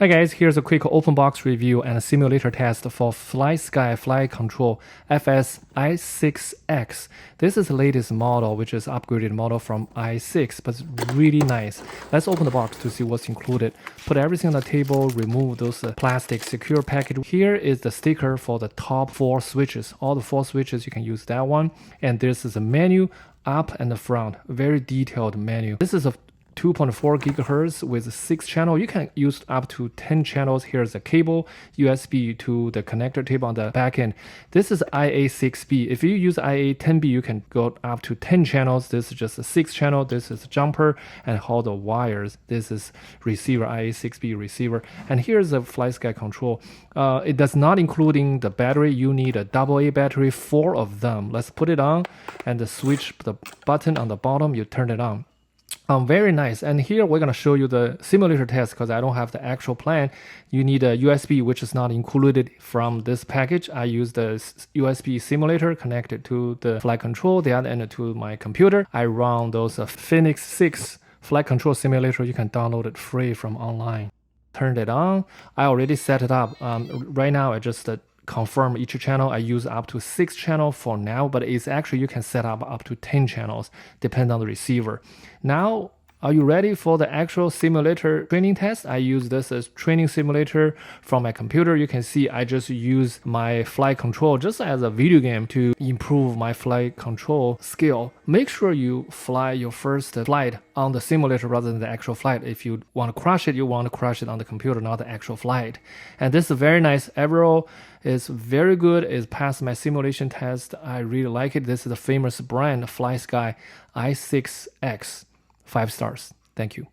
Hi guys, here's a quick open box review and a simulator test for FLYSKY Flight Control FS-iA6X. This is the latest model, which is upgraded model from i6, but it's really nice. Let's open the box to see what's included. Put everything on the table, remove those plastic secure package. Here is the sticker for the top 4 switches. All the 4 switches, you can use that one. And this is a menu up and the front, very detailed menu. This is a 2.4 gigahertz with 6 channel. You can use up to 10 channels. Here's the cable, USB to the connector table on the back end. This is IA6B. If you use IA10B, you can go up to 10 channels. This is just a 6 channel. This is jumper and all the wires. This is receiver, IA6B receiver. And here's the FLYSKY control. It does not including the battery. You need a AA battery, 4 of them. Let's put it on and switch the button on the bottom. You turn it on. Very nice. And here we're going to show you the simulator test because I don't have the actual plan. You need a USB, which is not included from this package. I use the USB simulator connected to the flight control, the other end to my computer. I run those Phoenix 6 flight control simulator. You can download it free from online. Turned it on. I already set it up. Right now I just confirm each channel. I use up to 6 channels for now, but it's actually you can set up to 10 channels, depend on the receiver. Now, are you ready for the actual simulator training test? I use this as training simulator from my computer. You can see I just use my flight control just as a video game to improve my flight control skill. Make sure you fly your first flight on the simulator rather than the actual flight. If you want to crash it, you want to crash it on the computer, not the actual flight. And this is very nice. Overall, it's very good. It passed my simulation test. I really like it. This is the famous brand FLYSKY i6X. 5 stars. Thank you.